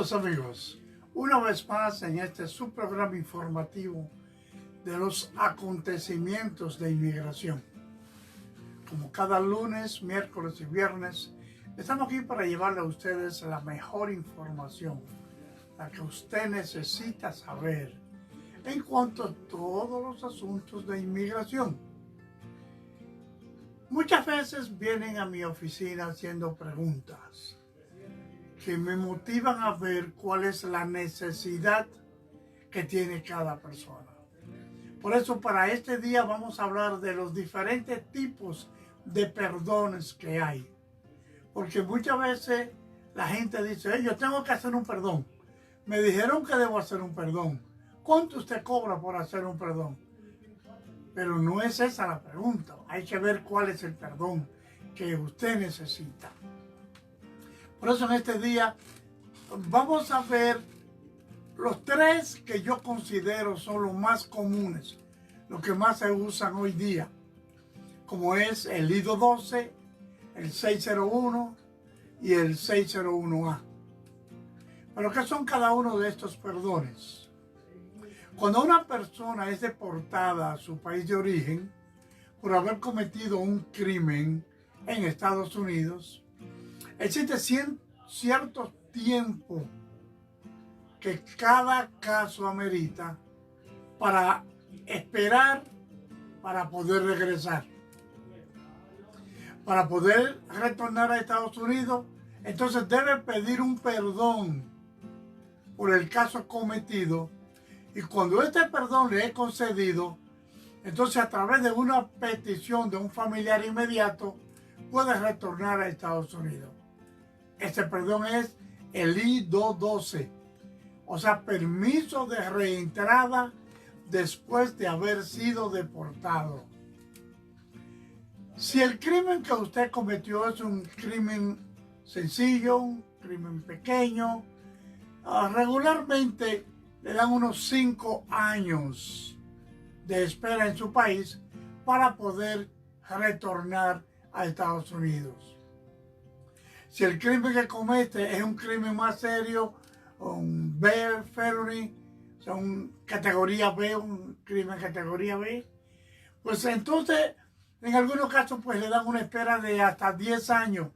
Saludos amigos, una vez más en este subprograma informativo de los acontecimientos de inmigración. Como cada lunes, miércoles y viernes, estamos aquí para llevarle a ustedes la mejor información, la que usted necesita saber en cuanto a todos los asuntos de inmigración. Muchas veces vienen a mi oficina haciendo preguntas que me motivan a ver cuál es la necesidad que tiene cada persona. Por eso para este día vamos a hablar de los diferentes tipos de perdones que hay. Porque muchas veces la gente dice, yo tengo que hacer un perdón. Me dijeron que debo hacer un perdón. ¿Cuánto usted cobra por hacer un perdón? Pero no es esa la pregunta. Hay que ver cuál es el perdón que usted necesita. Por eso en este día vamos a ver los tres que yo considero son los más comunes, los que más se usan hoy día, como es el I-212, el 601 y el 601A. Pero ¿qué son cada uno de estos perdones? Cuando una persona es deportada a su país de origen por haber cometido un crimen en Estados Unidos, existe cierto tiempo que cada caso amerita para esperar para poder regresar. Para poder retornar a Estados Unidos, entonces debe pedir un perdón por el caso cometido. Y cuando este perdón le es concedido, entonces a través de una petición de un familiar inmediato, puede retornar a Estados Unidos. Este perdón es el I-212, o sea, permiso de reentrada después de haber sido deportado. Si el crimen que usted cometió es un crimen sencillo, un crimen pequeño, regularmente le dan unos 5 años de espera en su país para poder retornar a Estados Unidos. Si el crimen que comete es un crimen más serio, un B felony, o sea, un categoría B, un crimen categoría B, pues entonces en algunos casos pues le dan una espera de hasta 10 años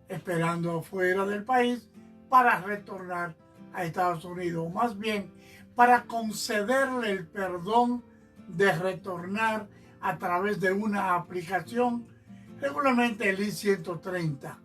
esperando fuera del país para retornar a Estados Unidos, o más bien para concederle el perdón de retornar a través de una aplicación, regularmente el I-130,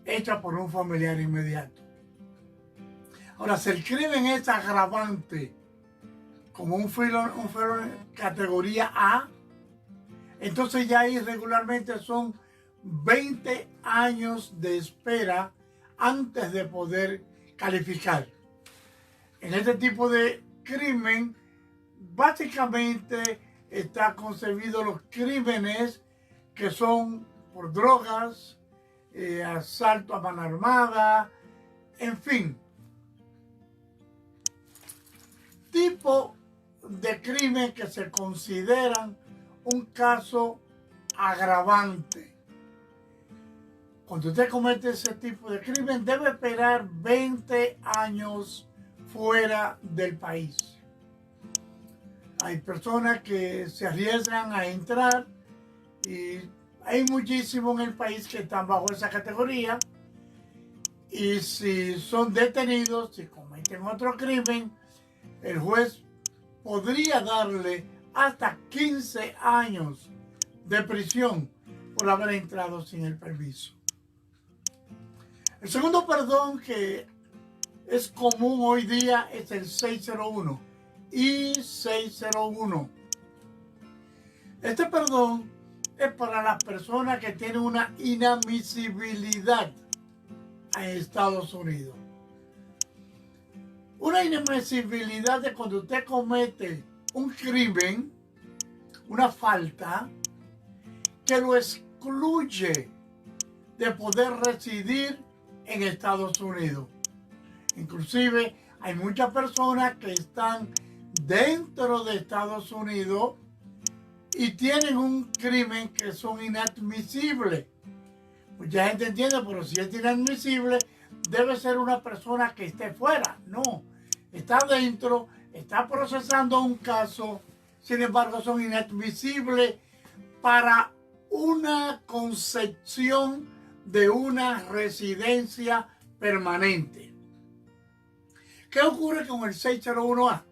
hecha por un familiar inmediato. Ahora, si el crimen es agravante, como un felon categoría A, entonces ya ahí regularmente son 20 años de espera antes de poder calificar. En este tipo de crimen, básicamente está concebido los crímenes que son por drogas, asalto a mano armada, en fin. Tipo de crimen que se consideran un caso agravante. Cuando usted comete ese tipo de crimen, debe esperar 20 años fuera del país. Hay personas que se arriesgan a entrar y hay muchísimos en el país que están bajo esa categoría, y si son detenidos, si cometen otro crimen, el juez podría darle hasta 15 años de prisión por haber entrado sin el permiso. El segundo perdón que es común hoy día es el 601, I-601. Este perdón es para las personas que tienen una inadmisibilidad en Estados Unidos. Una inadmisibilidad es cuando usted comete un crimen, una falta, que lo excluye de poder residir en Estados Unidos. Inclusive hay muchas personas que están dentro de Estados Unidos y tienen un crimen que son inadmisibles. Mucha gente entiende, pero si es inadmisible, debe ser una persona que esté fuera. No, está dentro, está procesando un caso, sin embargo son inadmisibles para una concepción de una residencia permanente. ¿Qué ocurre con el 601A?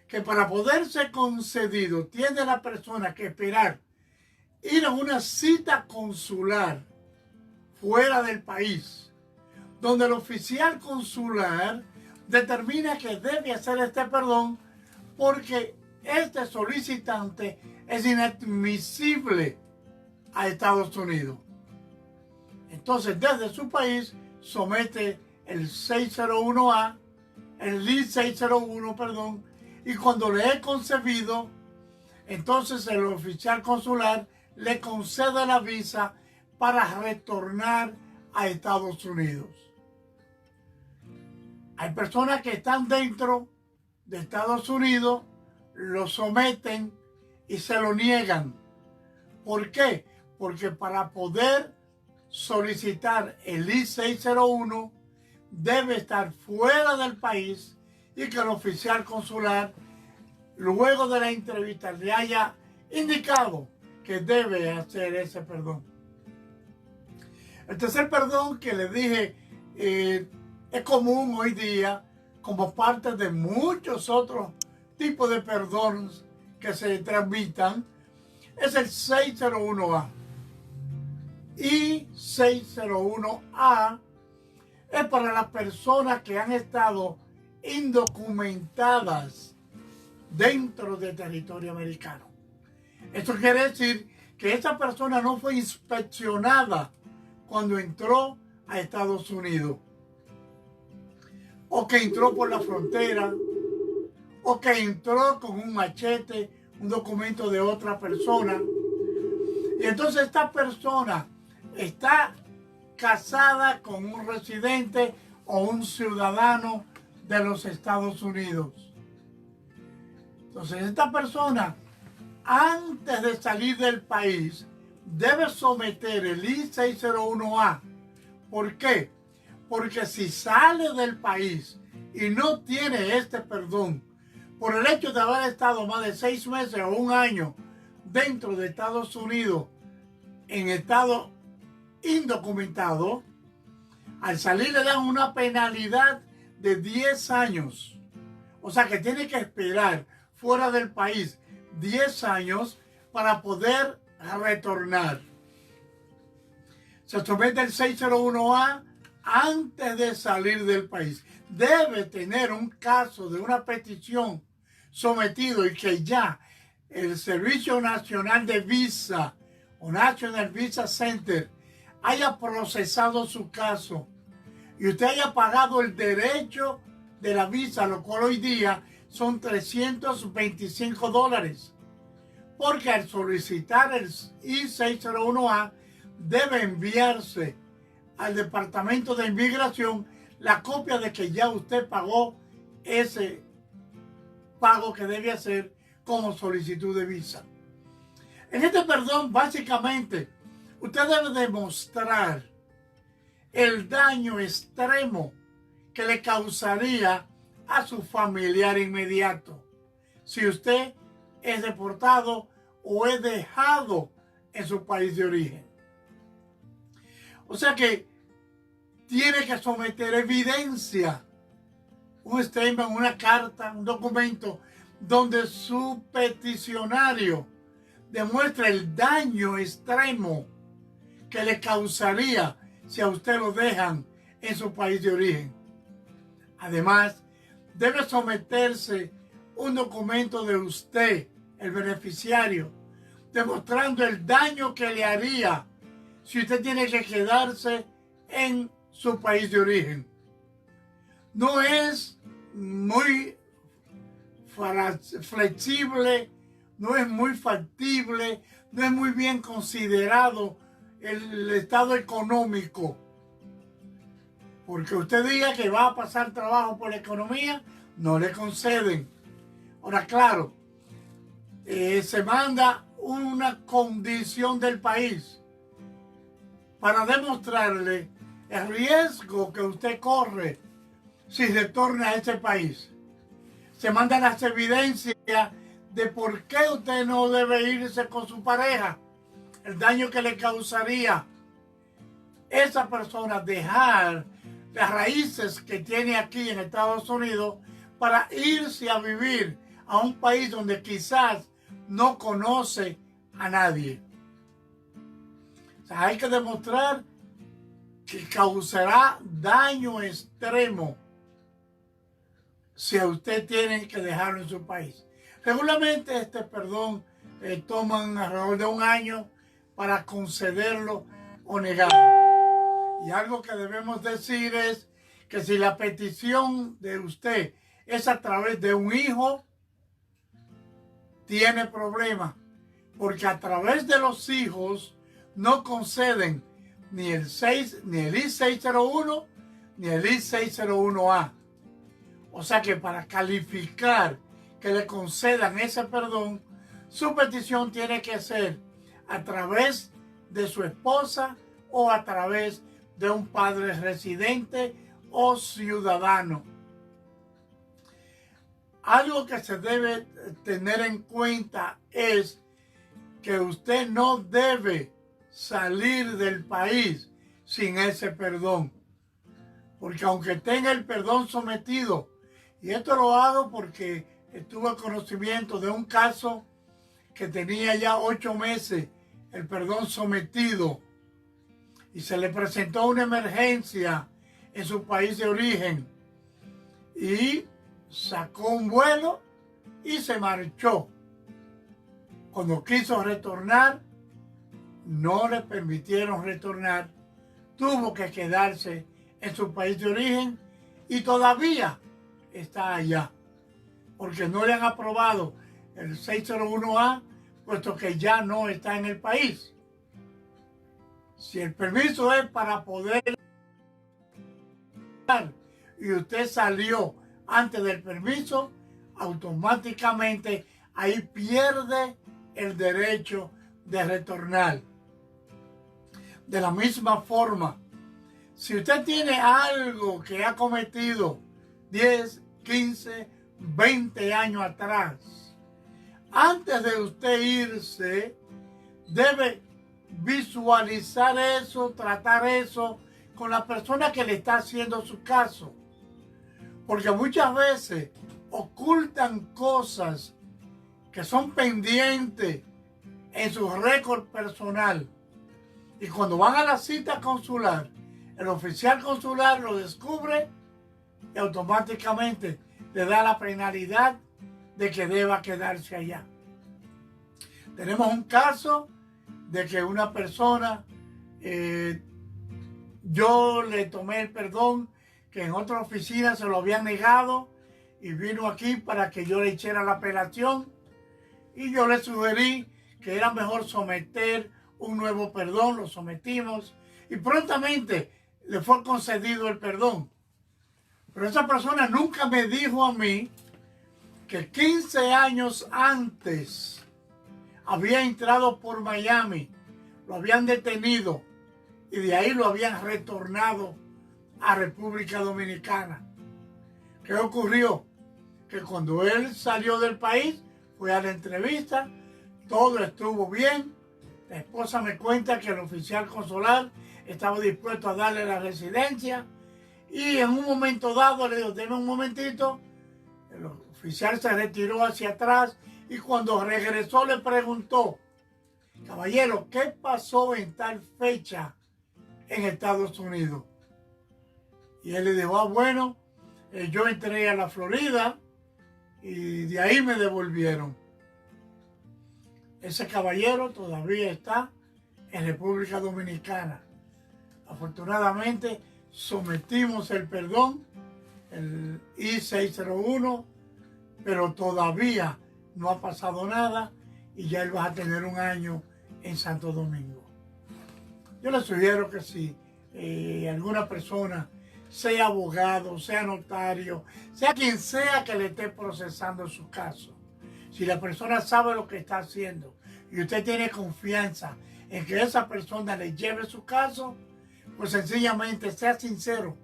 Que para poder ser concedido tiene la persona que esperar ir a una cita consular fuera del país, donde el oficial consular determina que debe hacer este perdón porque este solicitante es inadmisible a Estados Unidos. Entonces, desde su país somete el 601A, el LID 601, perdón, y cuando le es concebido, entonces el oficial consular le concede la visa para retornar a Estados Unidos. Hay personas que están dentro de Estados Unidos, lo someten y se lo niegan. ¿Por qué? Porque para poder solicitar el I-601 debe estar fuera del país y que el oficial consular, luego de la entrevista, le haya indicado que debe hacer ese perdón. El tercer perdón que les dije es común hoy día como parte de muchos otros tipos de perdones que se tramitan, es el 601A. Y 601A es para las personas que han estado indocumentadas dentro del territorio americano. Esto quiere decir que esa persona no fue inspeccionada cuando entró a Estados Unidos, o que entró por la frontera, o que entró con un machete, un documento de otra persona. Y entonces esta persona está casada con un residente o un ciudadano de los Estados Unidos. Entonces esta persona, antes de salir del país, debe someter el I-601A. ¿Por qué? Porque si sale del país y no tiene este perdón, por el hecho de haber estado más de 6 meses o un año dentro de Estados Unidos en estado indocumentado, al salir le dan una penalidad de 10 años. O sea que tiene que esperar fuera del país 10 años para poder retornar. Se somete el 601A antes de salir del país. Debe tener un caso de una petición sometido y que ya el Servicio Nacional de Visa o National Visa Center haya procesado su caso y usted haya pagado el derecho de la visa, lo cual hoy día son $325, porque al solicitar el I-601A debe enviarse al Departamento de Inmigración la copia de que ya usted pagó ese pago que debe hacer como solicitud de visa. En este perdón, básicamente, usted debe demostrar el daño extremo que le causaría a su familiar inmediato si usted es deportado o es dejado en su país de origen. O sea que tiene que someter evidencia, un statement, una carta, un documento donde su peticionario demuestra el daño extremo que le causaría si a usted lo dejan en su país de origen. Además, debe someterse un documento de usted, el beneficiario, demostrando el daño que le haría si usted tiene que quedarse en su país de origen. No es muy flexible, no es muy factible, no es muy bien considerado el estado económico. Porque usted diga que va a pasar trabajo por la economía, no le conceden. Ahora, claro, se manda una condición del país para demostrarle el riesgo que usted corre si retorna a ese país. Se mandan las evidencias de por qué usted no debe irse con su pareja, el daño que le causaría esa persona dejar las raíces que tiene aquí en Estados Unidos para irse a vivir a un país donde quizás no conoce a nadie. O sea, hay que demostrar que causará daño extremo si a usted tiene que dejarlo en su país. Regularmente este perdón toman alrededor de un año para concederlo o negarlo. Y algo que debemos decir es que si la petición de usted es a través de un hijo, tiene problemas, porque a través de los hijos no conceden ni el I-601 ni el I-601A. O sea que para calificar que le concedan ese perdón, su petición tiene que ser a través de su esposa o a través de un padre residente o ciudadano. Algo que se debe tener en cuenta es que usted no debe salir del país sin ese perdón. Porque aunque tenga el perdón sometido, y esto lo hago porque tuve conocimiento de un caso que tenía ya 8 meses el perdón sometido y se le presentó una emergencia en su país de origen y sacó un vuelo y se marchó. Cuando quiso retornar, no le permitieron retornar, tuvo que quedarse en su país de origen y todavía está allá, porque no le han aprobado el 601A, puesto que ya no está en el país. Si el permiso es para poder y usted salió antes del permiso, automáticamente ahí pierde el derecho de retornar. De la misma forma, si usted tiene algo que ha cometido 10, 15, 20 años atrás, antes de usted irse, debe visualizar eso, tratar eso con la persona que le está haciendo su caso. Porque muchas veces ocultan cosas que son pendientes en su récord personal. Y cuando van a la cita consular, el oficial consular lo descubre y automáticamente le da la penalidad de que deba quedarse allá. Tenemos un caso de que una persona, yo le tomé el perdón que en otra oficina se lo habían negado y vino aquí para que yo le hiciera la apelación y yo le sugerí que era mejor someter un nuevo perdón, lo sometimos y prontamente le fue concedido el perdón. Pero esa persona nunca me dijo a mí que 15 años antes había entrado por Miami, lo habían detenido y de ahí lo habían retornado a República Dominicana. ¿Qué ocurrió? Que cuando él salió del país, fue a la entrevista, todo estuvo bien. La esposa me cuenta que el oficial consular estaba dispuesto a darle la residencia y en un momento dado le dijo, deme un momentito. El oficial se retiró hacia atrás y cuando regresó le preguntó, caballero, ¿qué pasó en tal fecha en Estados Unidos? Y él le dijo, bueno, yo entré a la Florida y de ahí me devolvieron. Ese caballero todavía está en República Dominicana. Afortunadamente sometimos el perdón, el I-601, pero todavía no ha pasado nada y ya él va a tener un año en Santo Domingo. Yo le sugiero que si alguna persona, sea abogado, sea notario, sea quien sea que le esté procesando su caso, si la persona sabe lo que está haciendo y usted tiene confianza en que esa persona le lleve su caso, Pues sencillamente sea sincero.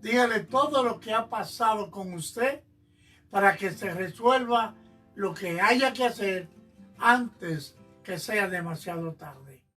Dígale todo lo que ha pasado con usted para que se resuelva lo que haya que hacer antes que sea demasiado tarde.